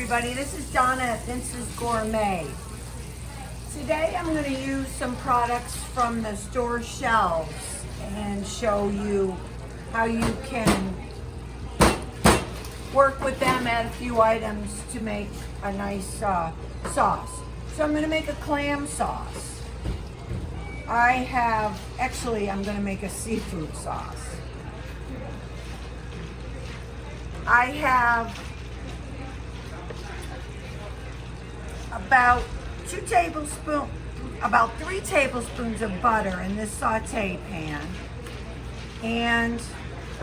everybody, this is Donna at Vince's Gourmet. Today I'm going to use some products from the store shelves and show you how you can work with them, add a few items to make a nice sauce. So I'm going to make a clam sauce. I'm going to make a seafood sauce. I have about 3 tablespoons of butter in this saute pan, and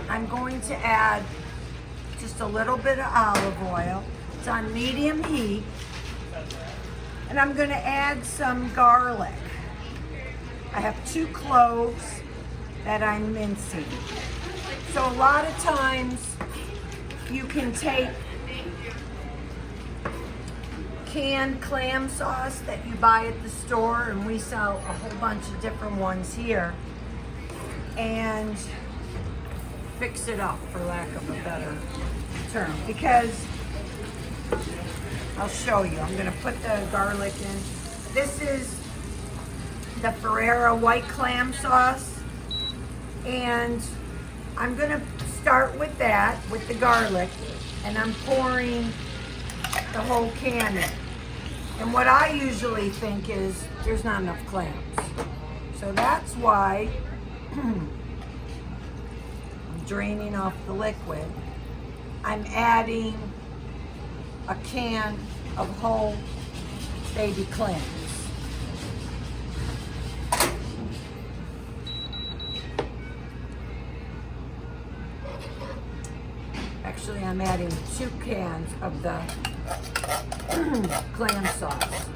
I'm going to add just a little bit of olive oil. It's on medium heat, and I'm going to add some garlic. I have 2 cloves that I'm mincing. So a lot of times you can take canned clam sauce that you buy at the store, and we sell a whole bunch of different ones here, and fix it up, for lack of a better term, because I'll show you. I'm going to put the garlic in. This is the Ferrera white clam sauce, and I'm going to start with that, with the garlic, and I'm pouring the whole can in. And what I usually think is there's not enough clams. So that's why I'm draining off the liquid. I'm adding a can of whole baby clams. Actually, I'm adding 2 cans of the clam sauce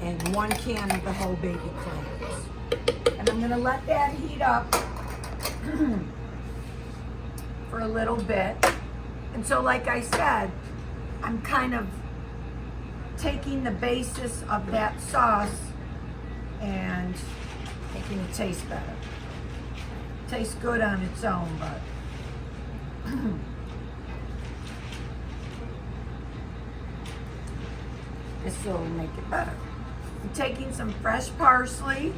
and 1 can of the whole baby clams. And I'm going to let that heat up for a little bit. And so, like I said, I'm kind of taking the basis of that sauce and making it taste better. Tastes good on its own, but this will make it better. I'm taking some fresh parsley.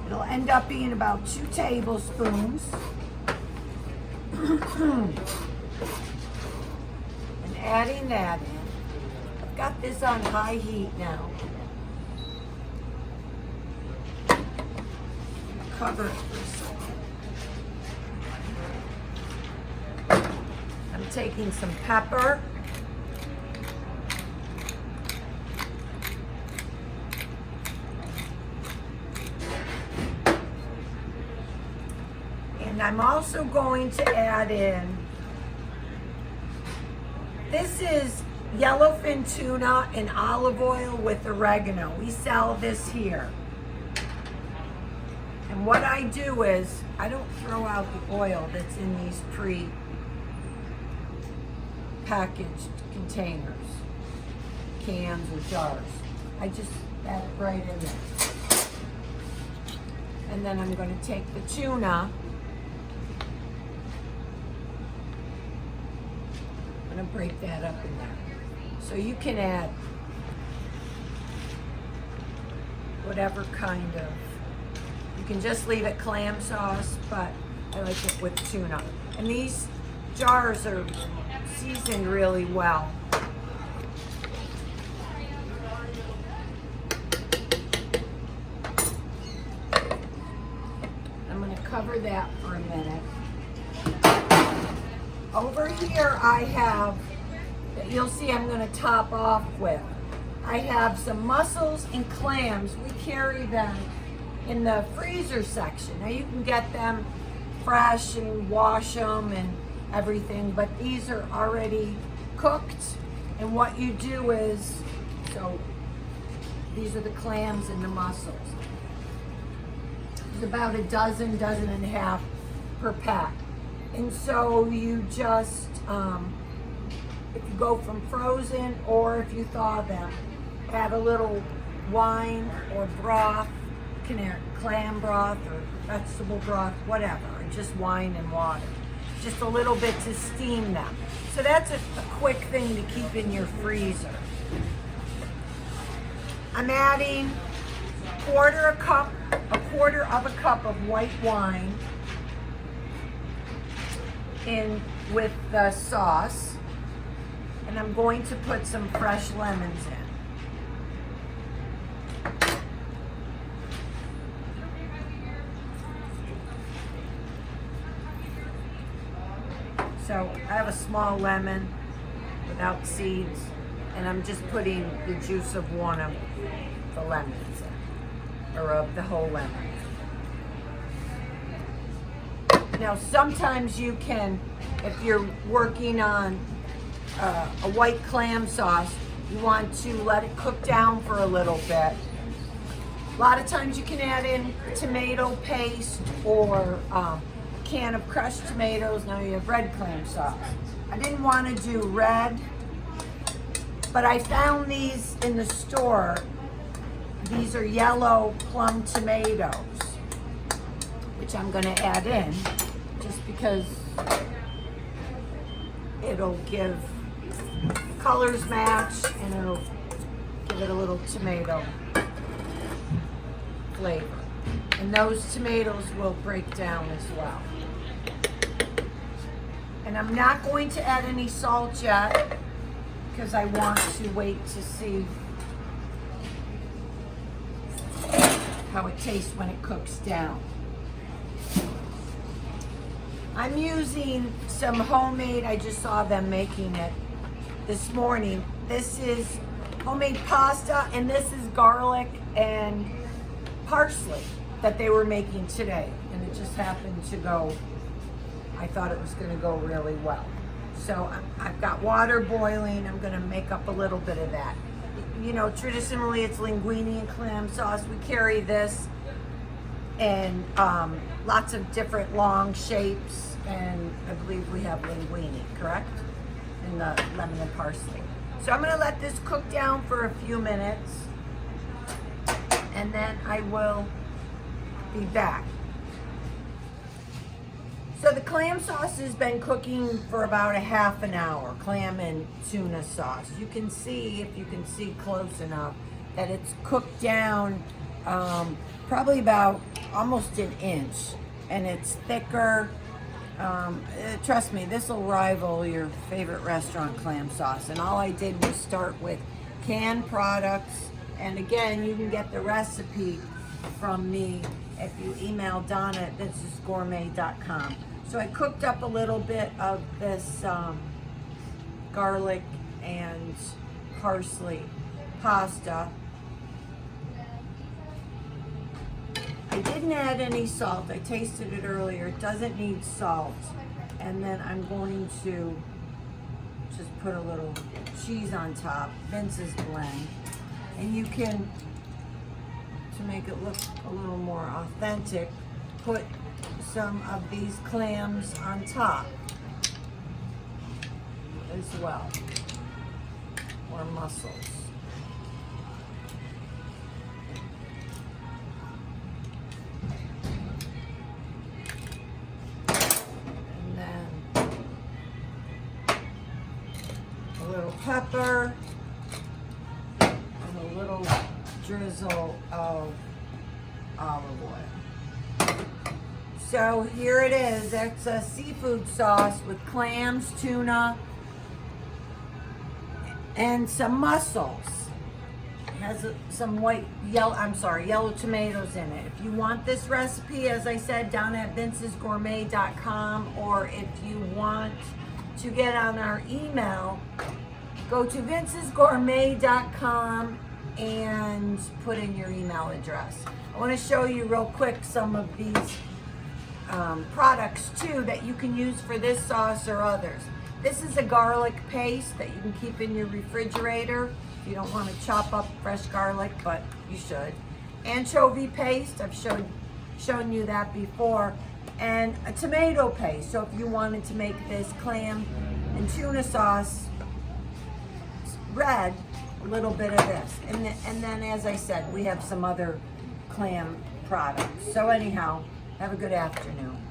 It'll end up being about 2 tablespoons. And adding that in. I've got this on high heat now. Cover it for a second. I'm taking some pepper. And I'm also going to add in, this is yellowfin tuna in olive oil with oregano. We sell this here. And what I do is, I don't throw out the oil that's in these pre-packaged containers, cans or jars. I just add it right in there. And then I'm going to take the tuna. I'm going to break that up in there. So you can add whatever kind of, you can just leave it clam sauce, but I like it with tuna. And these jars are seasoned really well. I'm going to cover that for a minute. Over here I have, that you'll see I'm going to top off with, I have some mussels and clams. We carry them in the freezer section. Now you can get them fresh and wash them and everything, but these are already cooked. And what you do is, so these are the clams and the mussels. There's about a dozen and a half per pack. And so you just, if you go from frozen or if you thaw them, add a little wine or broth, can add clam broth or vegetable broth, whatever, or just wine and water. Just a little bit to steam them. So that's a quick thing to keep in your freezer. I'm adding a quarter of a cup of white wine in with the sauce, and I'm going to put some fresh lemons in. So I have a small lemon without seeds, and I'm just putting the juice of one of the lemons in, or of the whole lemon. Now sometimes you can, if you're working on a white clam sauce, you want to let it cook down for a little bit. A lot of times you can add in tomato paste or can of crushed tomatoes. Now you have red clam sauce. I didn't want to do red, but I found these in the store. These are yellow plum tomatoes, which I'm going to add in just because it'll give colors match and it'll give it a little tomato flavor. And those tomatoes will break down as well. And I'm not going to add any salt yet because I want to wait to see how it tastes when it cooks down. I'm using some homemade, I just saw them making it this morning. This is homemade pasta, and this is garlic and parsley that they were making today. And it just happened to go, I thought it was gonna go really well. So I've got water boiling. I'm gonna make up a little bit of that. You know, traditionally it's linguine and clam sauce. We carry this in lots of different long shapes, and I believe we have linguine, correct? In the lemon and parsley. So I'm gonna let this cook down for a few minutes, and then I will be back. So the clam sauce has been cooking for about a half an hour, clam and tuna sauce. You can see, if you can see close enough, that it's cooked down probably about almost an inch, and it's thicker. Trust me, this will rival your favorite restaurant clam sauce. And all I did was start with canned products. And again, you can get the recipe from me if you email Donna at thisisgourmet.com. So I cooked up a little bit of this garlic and parsley pasta. I didn't add any salt. I tasted it earlier. It doesn't need salt. And then I'm going to just put a little cheese on top, Vince's blend. And you can, to make it look a little more authentic, put some of these clams on top as well, or mussels. And then a little pepper and a little drizzle of olive oil. So here it is. It's a seafood sauce with clams, tuna, and some mussels. It has some yellow tomatoes in it. If you want this recipe, as I said, down at vincesgourmet.com, or if you want to get on our email, go to vincesgourmet.com and put in your email address. I want to show you real quick some of these products too that you can use for this sauce or others. This is a garlic paste that you can keep in your refrigerator if you don't want to chop up fresh garlic, but you should. Anchovy paste, I've shown you that before, and a tomato paste. So if you wanted to make this clam and tuna sauce red, a little bit of this. And then as I said, we have some other clam products. So anyhow, have a good afternoon.